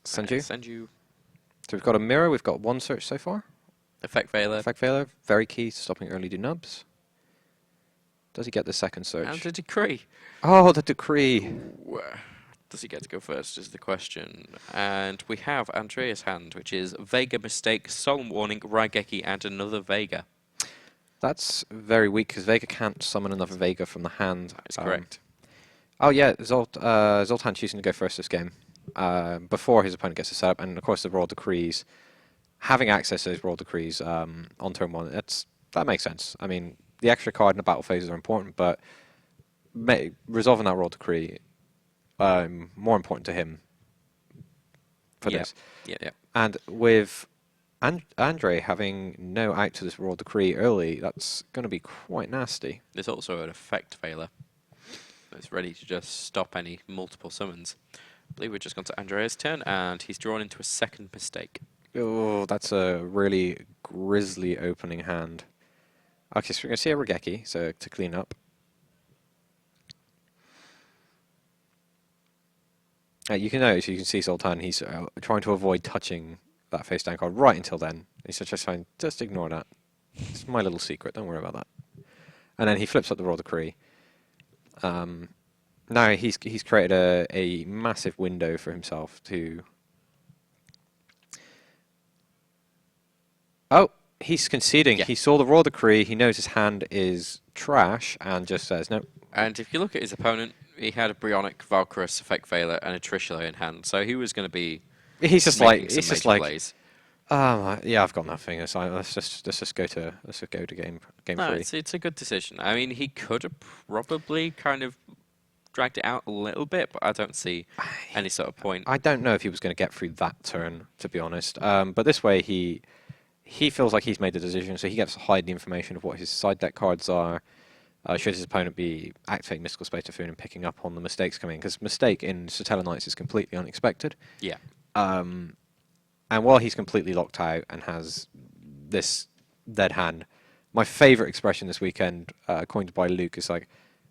Senju. So we've got a mirror, we've got 1 search so far. Effect Veiler. Effect Veiler, very key to stopping early denubs. Does he get the 2nd search? And a Decree. Oh, the Decree. Does he get to go first is the question. And we have Andrea's hand, which is Vega Mistake, Solemn Warning, Raigeki, and another Vega. That's very weak, because Vega can't summon another Vega from the hand. That is correct. Oh yeah, Zoltan choosing to go first this game. Before his opponent gets to set up, and of course the Royal Decrees, having access to those Royal Decrees on turn 1, that makes sense. I mean, the extra card in the battle phases are important, but resolving that Royal Decree, more important to him for this. Yeah. And with Andrea having no out to this Royal Decree early, that's going to be quite nasty. There's also an Effect Veiler that's ready to just stop any multiple summons. I believe we've just gone to Andrea's turn, and he's drawn into a 2nd mistake. Oh, that's a really grisly opening hand. Okay, so we're going to see a Raigeki, so to clean up. You can see Zoltan, he's trying to avoid touching that face down card right until then. He's just saying, just ignore that. It's my little secret, don't worry about that. And then he flips up the Royal Decree. Now he's created a massive window for himself to... Oh, he's conceding. Yeah. He saw the Royal Decree, he knows his hand is trash, and just says no. And if you look at his opponent, he had a Bryonic, Valkyrus, Effect Veiler, and a Trishula in hand, so he was going to be... He's just like, Yeah, I've got nothing. Let's just go to game No, three. it's a good decision. I mean, he could have probably kind of dragged it out a little bit, but I don't see any sort of point. I don't know if he was going to get through that turn, to be honest. But this way, he feels like he's made the decision, so he gets to hide the information of what his side deck cards are. Should his opponent be activating Mystical Space Typhoon and picking up on the mistakes coming in? Because mistake in Satellar Knights is completely unexpected. Yeah. And while he's completely locked out and has this dead hand, my favourite expression this weekend, coined by Luke, is like,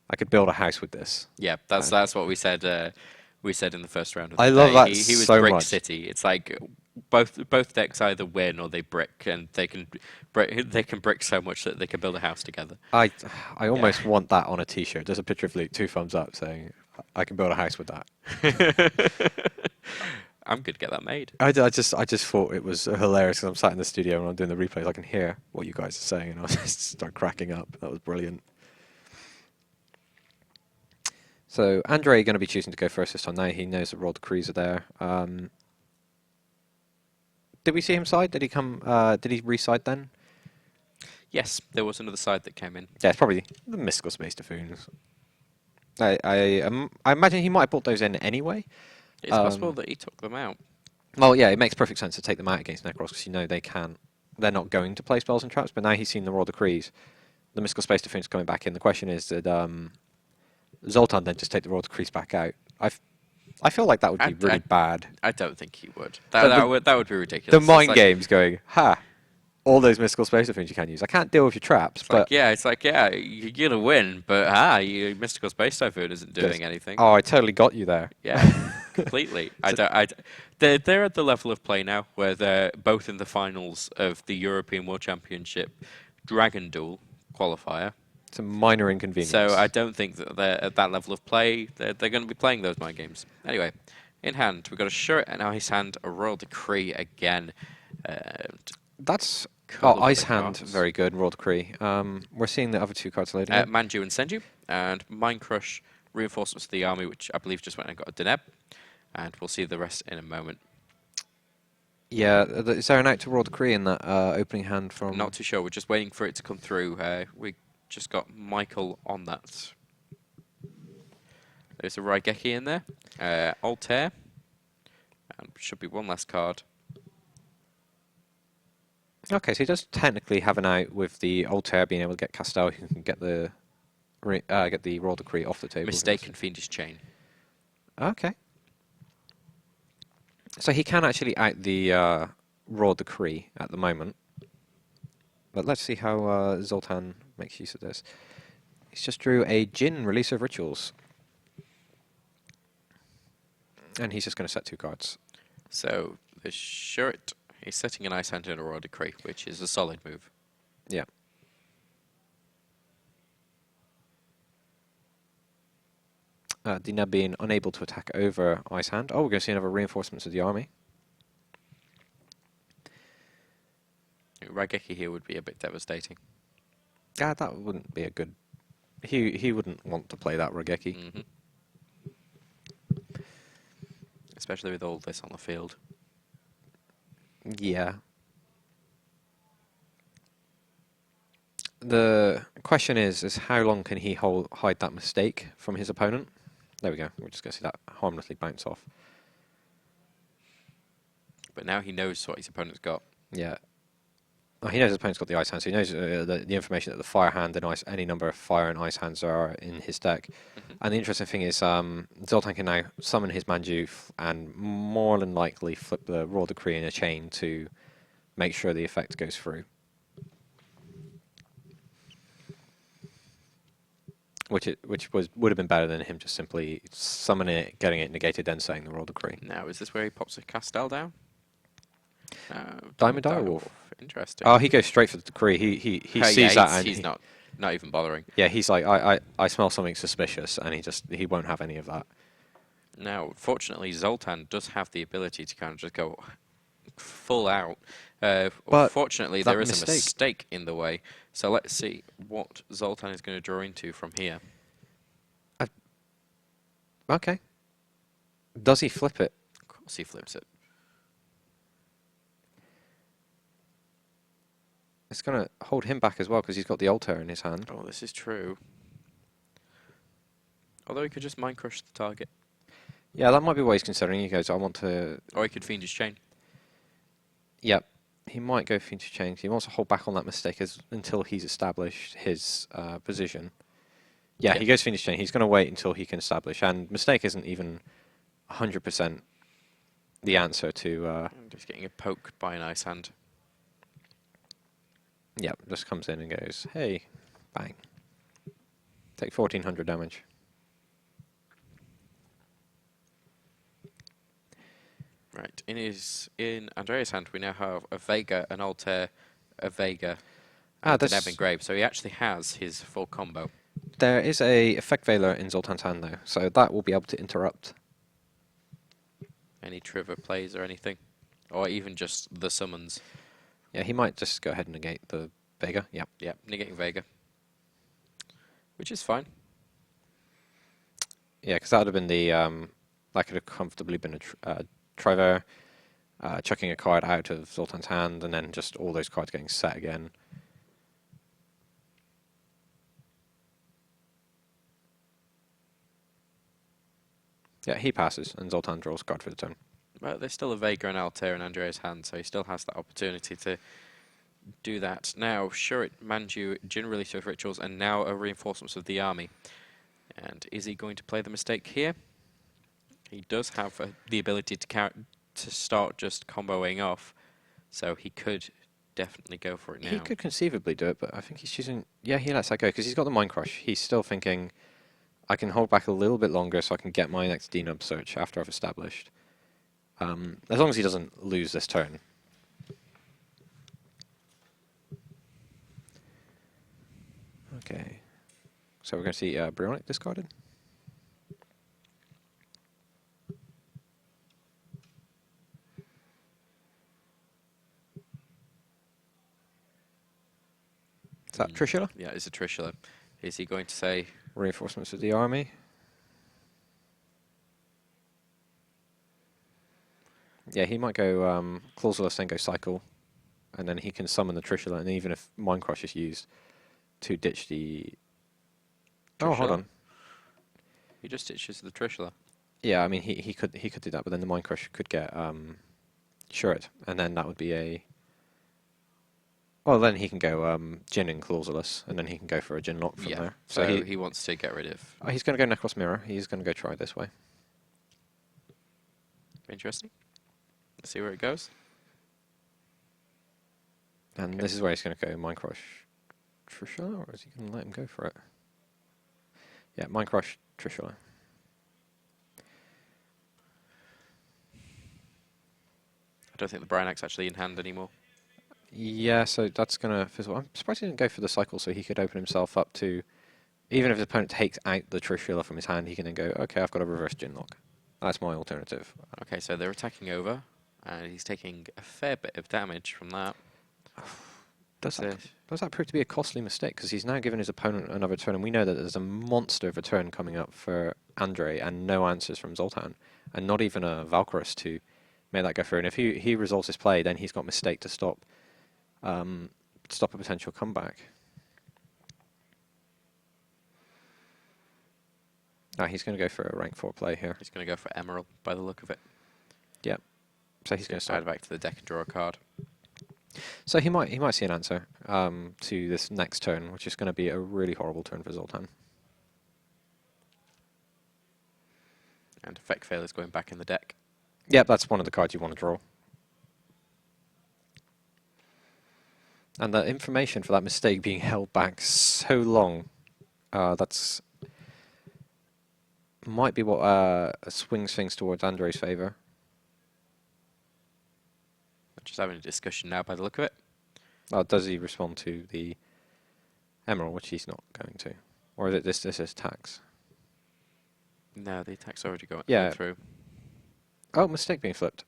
I could build a house with this. Yeah, that's what we said. We said in the first round of the I day. love that He was so Brick much. City. It's like both decks either win or they brick, and they can brick so much that they can build a house together. I almost want that on a T-shirt. There's a picture of Luke, 2 thumbs up, saying, I can build a house with that. I'm gonna get that made. I just thought it was hilarious because I'm sat in the studio and I'm doing the replays. I can hear what you guys are saying, and I just start cracking up. That was brilliant. So Andrea going to be choosing to go first this time. Now he knows the Royal Decrees are there. Did we see him side? Did he come? Did he reside then? Yes, there was another side that came in. Yeah, it's probably the Mystical Space Typhoons. I imagine he might have brought those in anyway. It's possible that he took them out. Well, yeah, it makes perfect sense to take them out against Nekroz because you know they're not going to play spells and traps. But now he's seen the Royal Decrees, the Mystical Space Typhoons coming back in. The question is, did Zoltan then just take the Royal Decrees back out? I feel like that would be really bad. I don't think he would. That would be ridiculous. The mind games going, all those Mystical Space Typhoons you can use. I can't deal with your traps, but it's like you're gonna win, but your Mystical Space Typhoon isn't doing anything. Oh, I totally got you there. Yeah, completely. They're at the level of play now where they're both in the finals of the European World Championship Dragon Duel qualifier. It's a minor inconvenience. So I don't think that they're at that level of play. They're going to be playing those mind games. Anyway, in hand, we've got a shirt, and Ice Hand, a Royal Decree again. That's Couple of Ice big Hand, cards. very good. Royal Decree. We're seeing the other 2 cards loading. Manju and Senju, and Mind Crush, reinforcements to the army, which I believe just went and got a Deneb. And we'll see the rest in a moment. Yeah, is there an out to Royal Decree in that opening hand from? Not too sure. We're just waiting for it to come through. We just got Michael on that. There's a Raigeki in there. Altair. And should be one last card. Okay, so he does technically have an out with the Altair being able to get Castel, who can get the Royal Decree off the table. Mistaken Fiendish Chain. Okay. So he can actually out the Royal Decree at the moment. But let's see how Zoltan makes use of this. He's just drew a Jin, Release of Rituals. And he's just going to set 2 cards. So the shirt, he's setting an Ice Hand and a Royal Decree, which is a solid move. Yeah. Dina being unable to attack over Ice Hand. Oh, we're going to see another reinforcement to the army. Raigeki here would be a bit devastating. Yeah, that wouldn't be a good... He wouldn't want to play that Raigeki. Mm-hmm. Especially with all this on the field. Yeah. The question is how long can he hide that mistake from his opponent? There we go. We're just going to see that harmlessly bounce off. But now he knows what his opponent's got. Yeah. Oh, he knows his opponent's got the Ice Hand, so he knows the information that the Fire Hand and any number of Fire and Ice Hands are in his deck. Mm-hmm. And the interesting thing is Zoltan can now summon his Manju and more than likely flip the Royal Decree in a chain to make sure the effect goes through. Which would have been better than him just simply summoning it, getting it negated, then saying the Royal Decree. Now, is this where he pops a Castel down? Diamond Direwolf. Interesting. Oh, he goes straight for the Decree. He sees that and he's not even bothering. Yeah, he's like, I smell something suspicious, and he won't have any of that. Now, fortunately, Zoltan does have the ability to kind of just go full out. Fortunately, there is a mistake in the way. So let's see what Zoltan is going to draw into from here. Okay. Does he flip it? Of course he flips it. It's going to hold him back as well because he's got the altar in his hand. Oh, this is true. Although he could just mind crush the target. Yeah, that might be what he's considering. He goes, I want to... Or he could Fiendish Chain. Yep. He might go Fiendish Chain. He wants to hold back on that mistake until he's established his position. Yeah, he goes Fiendish Chain. He's going to wait until he can establish. And mistake isn't even 100% the answer to... I'm just getting a poke by an ice hand. Yep, just comes in and goes, hey, bang. Take 1400 damage. Right, in Andrea's hand we now have a Vega, an Altair, a Vega, and an Ebon Grave. So he actually has his full combo. There is a Effect Veiler in Zoltan's hand though, so that will be able to interrupt. Any Trigger plays or anything? Or even just the summons. Yeah, he might just go ahead and negate the Vega, yep. Yep, negating Vega. Which is fine. Yeah, because that would have been the... that could have comfortably been a Trevor, chucking a card out of Zoltan's hand, and then just all those cards getting set again. Yeah, he passes, and Zoltan draws a card for the turn. But there's still a Vega and Altair in Andrea's hand, so he still has that opportunity to do that. Now, sure, it Manju, generally serve rituals, and now a reinforcements of the army. And is he going to play the mistake here? He does have the ability to start just comboing off, so he could definitely go for it now. He could conceivably do it, but I think he's choosing... Yeah, he lets that go, because he's got the Mind Crush. He's still thinking, I can hold back a little bit longer so I can get my next D-Nub search after I've established. As long as he doesn't lose this turn. Okay. So we're going to see Bryonic discarded. Is that Trishula? Yeah, it's a Trishula. Is he going to say... Reinforcements of the army. Yeah, he might go Clauseless, then go Cycle. And then he can summon the Trishula, and even if Mind Crush is used to ditch the... Trishula? Oh, hold on. He just ditches the Trishula. Yeah, I mean, he could do that, but then the Mind Crush could get Shuret, and then that would be a... Well, then he can go Jin and Clauseless, and then he can go for a Jin Lock from there. So he wants to get rid of... He's going to go Nekroz Mirror. He's going to go try this way. Interesting. Let's see where it goes. And this is where he's going to go Mind Crush Trishula, or is he going to let him go for it? Yeah, Mind Crush Trishula. I don't think the Brynak's actually in hand anymore. Yeah, so that's going to fizzle. I'm surprised he didn't go for the cycle so he could open himself up to... Even if his opponent takes out the Trishula from his hand, he can then go, okay, I've got a reverse Jin Lock. That's my alternative. Okay, so they're attacking over, and he's taking a fair bit of damage from that. Does that prove to be a costly mistake? Because he's now given his opponent another turn, and we know that there's a monster of a turn coming up for Andre, and no answers from Zoltan, and not even a Valkyrus to make that go through. And if he resolves his play, then he's got mistake to stop a potential comeback. He's going to go for a rank 4 play here. He's going to go for Emerald by the look of it. Yep. So he's going to slide back to the deck and draw a card. So he might see an answer to this next turn, which is going to be a really horrible turn for Zoltan. And Effect Fail is going back in the deck. Yep, that's one of the cards you want to draw. And the information for that mistake being held back so long, that's might be what swings things towards Andre's favour. Just having a discussion now by the look of it. Does he respond to the Emerald, which he's not going to? Or is it this is tax? No, the attack's already going through. Oh, mistake being flipped.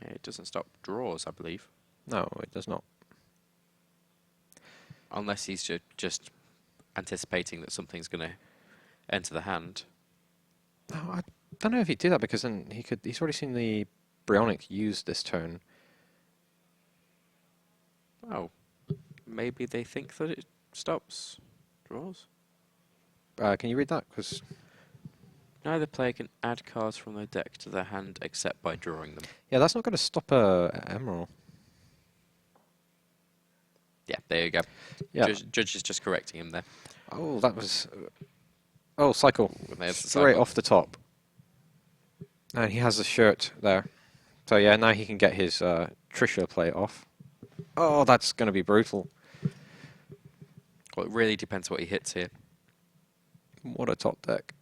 It doesn't stop draws, I believe. No, it does not. Unless he's just anticipating that something's going to enter the hand. No, I don't know if he'd do that, because then he's already seen the Bryonic use this turn. Oh, maybe they think that it stops draws. Can you read that? Because Neither player can add cards from their deck to their hand except by drawing them. yeah, that's not going to stop a Emerald. Yeah, there you go. Yeah. Judge is just correcting him there. Oh, that was. Oh, cycle. There's the Straight cycle. off the top. And he has a shirt there. So yeah, now he can get his Trisha play off. Oh, that's going to be brutal. Well, it really depends what he hits here. What a top deck.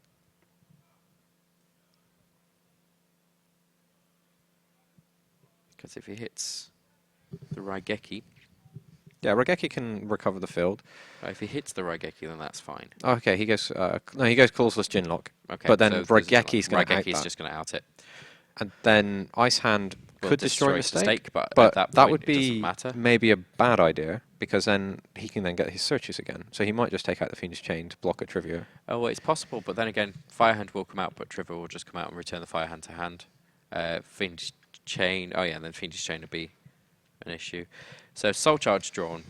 Because if he hits the Raigeki, Yeah, Raigeki can recover the field. if he hits the Raigeki, then that's fine. Okay, he goes. No, he goes clauseless Ginlock. Okay, But then so Raigeki's going to out Raigeki's that. just going to out it. And then Ice Hand Will could destroy Mistake, but but at that that point, would it doesn't be matter. maybe a bad idea, because then he can then get his searches again. So he might just take out the Fiendish Chain to block a Trivia. Oh, well, it's possible, but then again, Firehand will come out, but Trivia will just come out and return the Firehand to hand. Fiendish Chain, oh yeah, and then Fiendish Chain would be an issue. So Soul Charge drawn.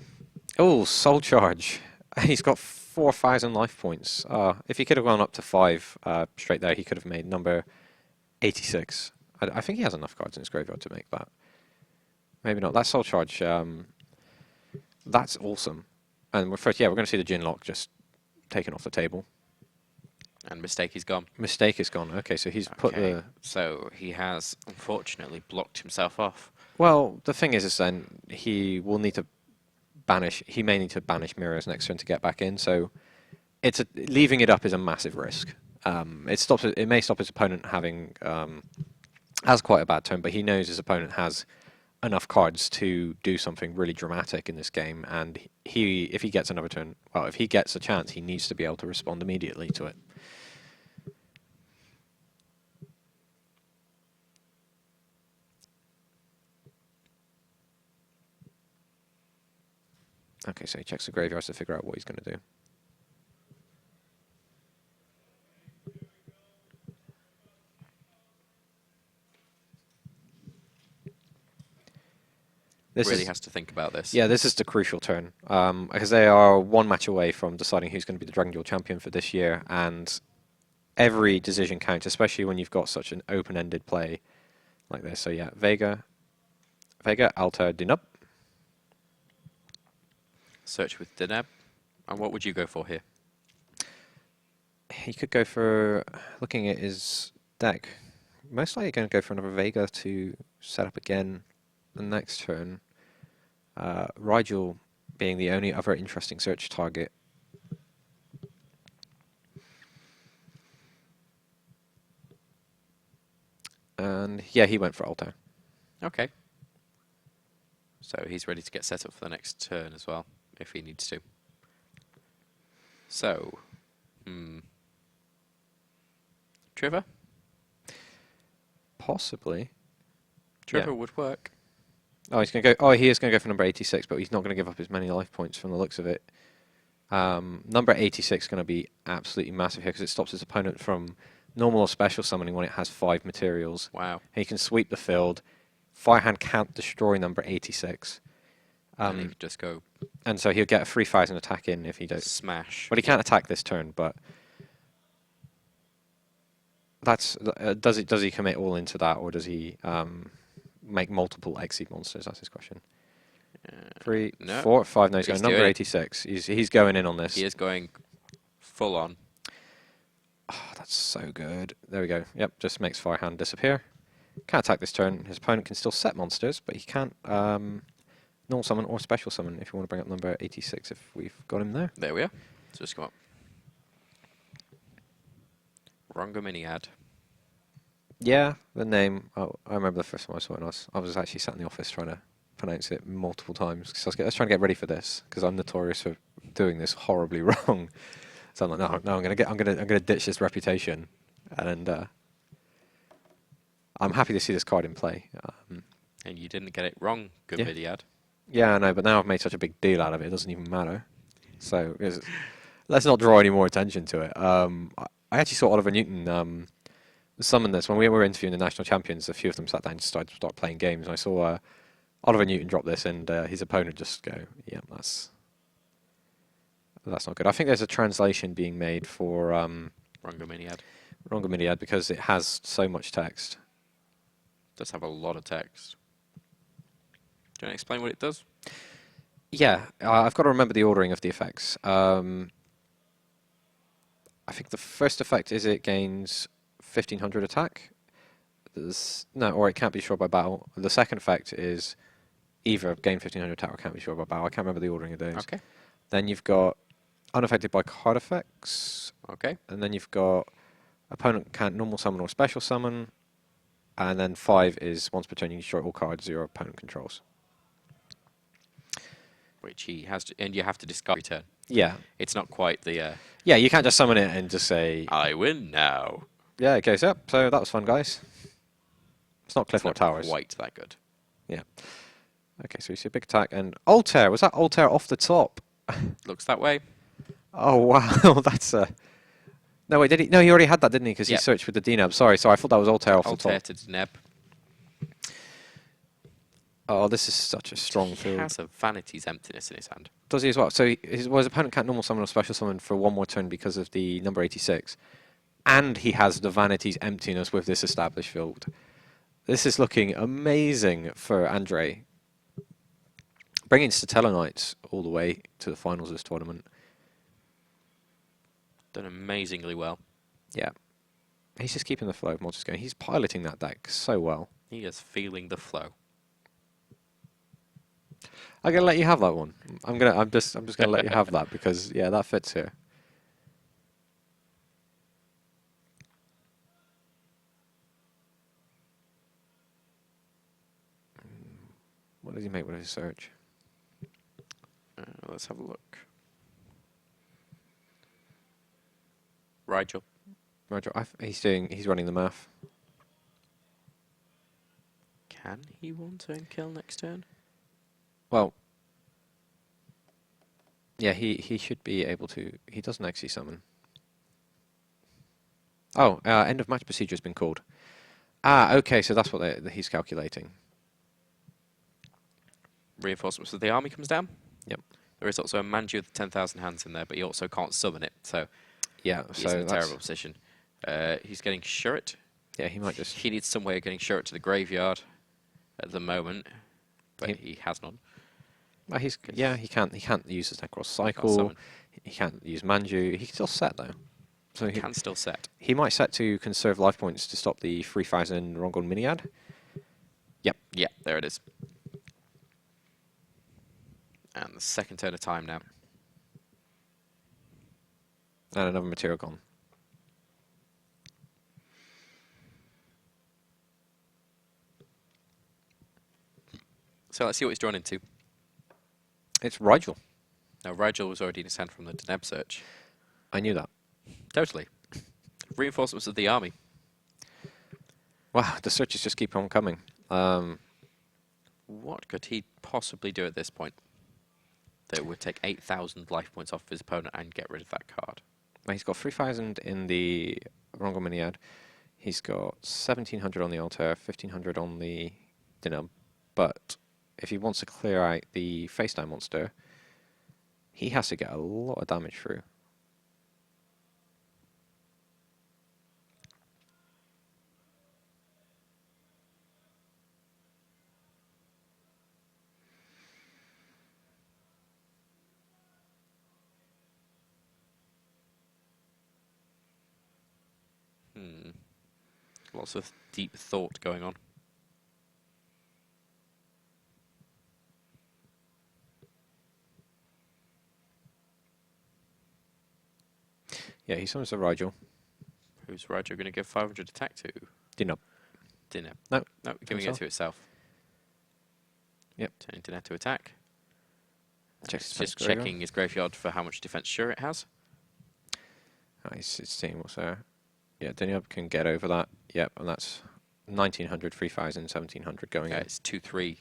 Oh, Soul Charge. He's got 4,000 life points. If he could have gone up to 5 straight there, he could have made number 86. I think he has enough cards in his graveyard to make that. Maybe not. That Soul Charge, that's awesome. And we're going to see the Ginlock just taken off the table. And Mistake is gone. Mistake is gone. Okay, so he's put the... So he has, unfortunately, blocked himself off. Well, the thing is then he will need to banish... He may need to banish Mirrors next turn to get back in, so leaving it up is a massive risk. It may stop his opponent having... has quite a bad turn, but he knows his opponent has enough cards to do something really dramatic in this game, and if he gets another turn, well, if he gets a chance, he needs to be able to respond immediately to it. Okay, so he checks the graveyards to figure out what he's going to do. This Really has to think about this. Yeah, this is the crucial turn, because they are one match away from deciding who's going to be the Dragon Duel champion for this year, and every decision counts, especially when you've got such an open-ended play like this. So yeah, Vega, Alta, Dinub. Search with Deneb. And what would you go for here? He could go for, looking at his deck, most likely going to go for another Vega to set up again the next turn. Rigel being the only other interesting search target. And yeah, he went for Alto. Okay. So he's ready to get set up for the next turn as well, if he needs to. So, Trevor? Possibly. Trevor Yeah. would work. Oh, he's going to go. Oh, he is going to go for number 86, but he's not going to give up as many life points from the looks of it. Number 86 is going to be absolutely massive here because it stops his opponent from normal or special summoning when it has 5 materials. Wow. He can sweep the field. Firehand can't destroy number 86. And he could just go And so he'll get a 3,000 attack in if he does. smash. Well, he can't attack this turn, but that's does he commit all into that, or does he make multiple Exceed monsters? That's his question. 3, no. 4, 5. No, he's going He's number doing it. 86. He's going in on this. He is going full on. Oh, that's so good. There we go. Yep, just makes Firehand disappear. Can't attack this turn. His opponent can still set monsters, but he can't normal summon or special summon if you want to bring up number 86 if we've got him there. There we are. So just come up. Rongo Miniad. Yeah, the name. Oh, I remember the first time I saw it. I was actually sat in the office trying to pronounce it multiple times because I was trying to get ready for this because I'm notorious for doing this horribly wrong. So I'm like, no, I'm gonna ditch this reputation, and I'm happy to see this card in play. And you didn't get it wrong, good Yeah. Miniad. Yeah, I know, but now I've made such a big deal out of it, it doesn't even matter. So let's not draw any more attention to it. I actually saw Oliver Newton summon this when we were interviewing the national champions. A few of them sat down to start playing games, and I saw Oliver Newton dropped this, and his opponent just go, yeah, that's not good. I think there's a translation being made for Rongominiad because it has so much text. It does have a lot of text. Do you want to explain what it does? Yeah, I've got to remember the ordering of the effects. I think the first effect is it gains 1500 attack. Or it can't be destroyed by battle. The second effect is either gain 1500 attack or can't be destroyed by battle. I can't remember the ordering of those. Okay. Then you've got unaffected by card effects. Okay. And then you've got opponent can't normal summon or special summon. And then 5 is once per turn you destroy all cards your opponent controls. Which he has to, and you have to discard return. Yeah. It's not quite the... Yeah, you can't just summon it and just say... I win now. Yeah, it goes up. So that was fun, guys. It's not Clifford Towers. Quite that good. Yeah. Okay, so you see a big attack and Altair. Was that Altair off the top? Looks that way. Oh wow, that's No wait, did he? No, he already had that, didn't he? Because he Yep. searched with the DNAB. Sorry, I thought that was Altair off the Altair top. to Deneb. Oh, this is such a strong He field. has a Vanity's Emptiness in his hand. Does he as well? So his opponent can't normal summon or special summon for one more turn because of the number 86, and he has the Vanity's Emptiness with this established field. This is looking amazing for Andrea. Bringing Satellar Knights all the way to the finals of this tournament. Done amazingly well. Yeah. He's just keeping the flow of monsters going. He's piloting that deck so well. He is feeling the flow. I'm gonna let you have that one. I'm just gonna let you have that because yeah, that fits here. What does he make with his search? Let's have a look. Rigel. Roger, he's running the math. Can he one-turn kill next turn? Well, yeah, he should be able to. He doesn't actually summon. Oh, end of match procedure has been called. Ah, okay, so that's what he's calculating. Reinforcements of the army comes down. Yep. There is also a Manju with 10,000 hands in there, but he also can't summon it, so Yeah, he's so in a terrible position. He's getting Shuret. Yeah, he might just. He needs some way of getting Shuret to the graveyard at the moment, but he has none. Well, he can't use his Nekroz cycle. summon. He can't use Manju. He can still set though. So He can still set. he might set to conserve life points to stop the 3000 Rongon Miniad. Yep. Yeah, there it is. And the second turn of time now. And another material gone. So let's see what he's drawn into. It's Rigel. Now, Rigel was already in his hand from the Deneb search. I knew that. Totally. Reinforcements of the army. Wow, the searches just keep on coming. What could he possibly do at this point that would take 8,000 life points off his opponent and get rid of that card? Well, he's got 3000 in the Rongon Miniad. He's got 1700 on the Altair, 1500 on the Dinam. But if he wants to clear out the FaceTime monster, he has to get a lot of damage through. Lots of deep thought going on. Yeah, he summons a Rigel. Who's Rigel going to give 500 attack to? Dinam. Dineb. No. No, giving it himself. to itself. Yep. Turning Dineb to attack. Checks It's defense just graveyard. checking his graveyard for how much defense sure it has. He's seeing what's there. Yeah, Dinam can get over that. Yep, and that's 1900, 3000, 1700 going Yeah, in. it's 2-3.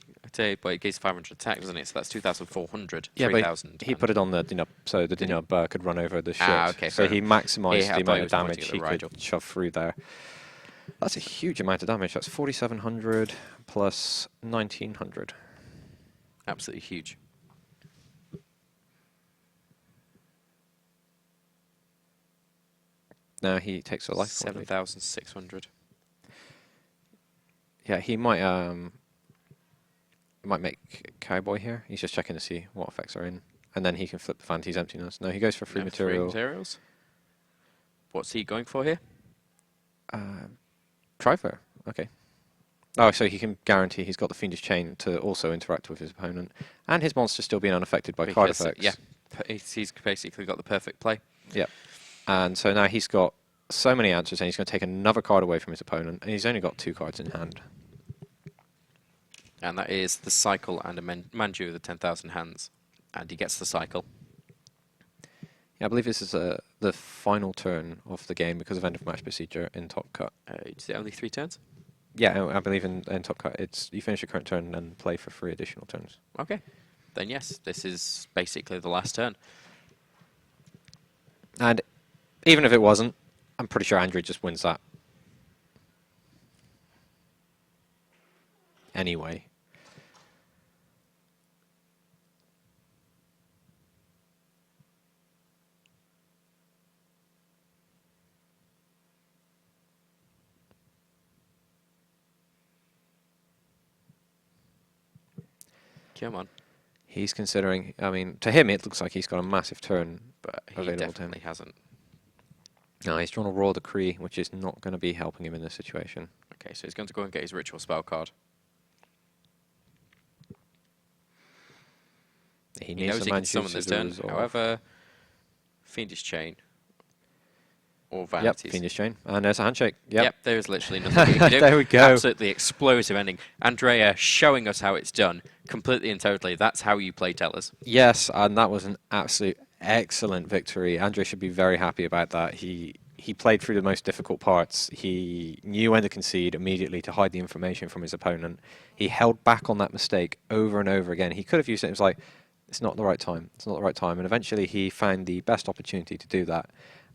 But it gives 500 attack, doesn't it? So that's 2,400, Yeah, 3,000. but he put it on the Dinab, so the Did he? Dinab could run over the shit. Okay, so fair he enough. maximised Yeah, I the thought amount he of was pointing damage at he the Rigel. could shove through there. That's a huge amount of damage. That's 4700 plus 1900. Absolutely huge. Now he takes a life point lead. 7,600. Yeah, he might make Cowboy here. He's just checking to see what effects are in, and then he can flip the Fanty's Emptiness. No, he goes for free No, material. Free materials. What's he going for here? Trifler. Okay. Oh, so he can guarantee he's got the Fiendish Chain to also interact with his opponent, and his monster still being unaffected by card effects. Yeah, he's basically got the perfect play. Yep. And so now he's got so many answers, and he's going to take another card away from his opponent, and he's only got 2 cards in hand. And that is the Cycle and a Manju, the 10,000 hands. And he gets the Cycle. Yeah, I believe this is the final turn of the game because of end of match procedure in Top Cut. Is it only 3 turns? Yeah, I believe in Top Cut, it's you finish your current turn and play for 3 additional turns. Okay. Then yes, this is basically the last turn. And even if it wasn't, I'm pretty sure Andrea just wins that. Anyway. Come on. He's considering, I mean, to him it looks like he's got a massive turn But he available to him. definitely hasn't. No, he's drawn a Royal Decree, which is not going to be helping him in this situation. Okay, so he's going to go and get his Ritual Spell card. He knows he can summon this turn. Resolve. However, Fiendish Chain or Yep, Vanities. Fiendish Chain. And there's a handshake. Yep. There is literally nothing you can do. There we go. Absolutely explosive ending. Andrea showing us how it's done, completely and totally. That's how you play Tellers. Yes, and that was an absolute excellent victory. Andrea should be very happy about that. He played through the most difficult parts. He knew when to concede immediately to hide the information from his opponent. He held back on that mistake over and over again. He could have used it. It was like, it's not the right time. It's not the right time. And eventually he found the best opportunity to do that.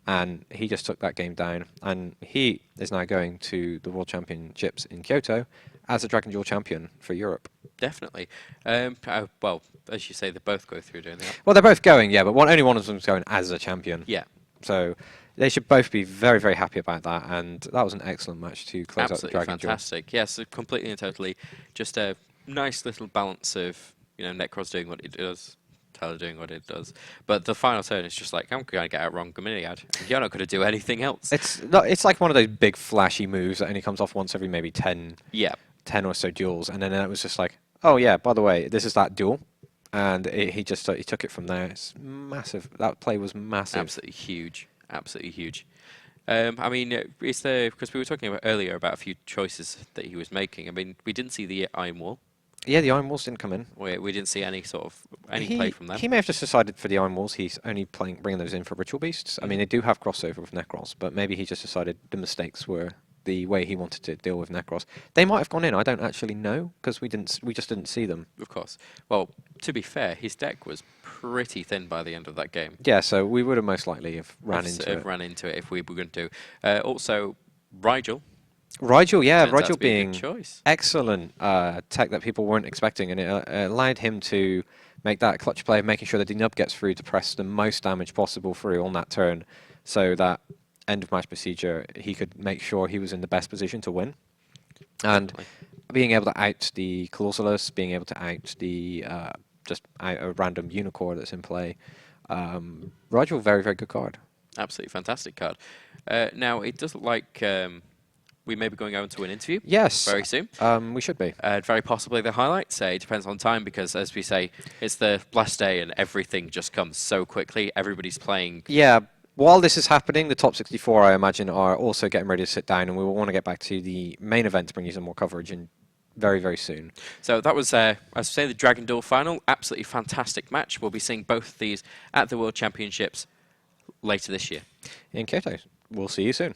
And he just took that game down. And he is now going to the World Championships in Kyoto as a Dragon Duel champion for Europe. Definitely. Well, as you say, they both go through doing that. Well, they're both going, yeah, but only one of them's going as a champion. Yeah. So they should both be very, very happy about that. And that was an excellent match to close out the Dragon Duel. Fantastic. Yes, completely and totally. Just a nice little balance of, Nekroz doing what it does, Teller doing what it does. But the final turn is just like, I'm going to get out wrong Gaminiad. You're not going to do anything else. It's like one of those big flashy moves that only comes off once every maybe 10 or so duels. And then it was just like, oh yeah, by the way, this is that duel. And he took it from there. It's massive. That play was massive. Absolutely huge. Absolutely huge. I mean, because we were talking about earlier about a few choices that he was making. I mean, we didn't see the Iron Wall. Yeah, the Iron Walls didn't come in. We didn't see any play from them. He may have just decided for the Iron Walls he's only bringing those in for Ritual Beasts. I mean, they do have crossover with Nekroz, but maybe he just decided the mistakes were the way he wanted to deal with Nekroz. They might have gone in. I don't actually know because we just didn't see them. Of course. Well, to be fair, his deck was pretty thin by the end of that game. Yeah, so we would have most likely have ran into it if we were going to. Also, Rigel. Rigel, yeah, Turns out Rigel to be a being good choice. excellent tech that people weren't expecting, and it allowed him to make that clutch play of making sure that the nub gets through to press the most damage possible through on that turn, so that end of match procedure he could make sure he was in the best position to win. And being able to out the Colossalus, being able to out the just out a random Unicorn that's in play, Rigel, very, very good card. Absolutely fantastic card. Now, it does look like we may be going over to an interview. Yes. Very soon. We should be. Very possibly the highlights. It depends on time because, as we say, it's the last day and everything just comes so quickly. Everybody's playing. Yeah. While this is happening, the top 64, I imagine, are also getting ready to sit down, and we will want to get back to the main event to bring you some more coverage in very, very soon. So that was, as I say, the Dragon Duel final. Absolutely fantastic match. We'll be seeing both of these at the World Championships later this year. In Kyoto. We'll see you soon.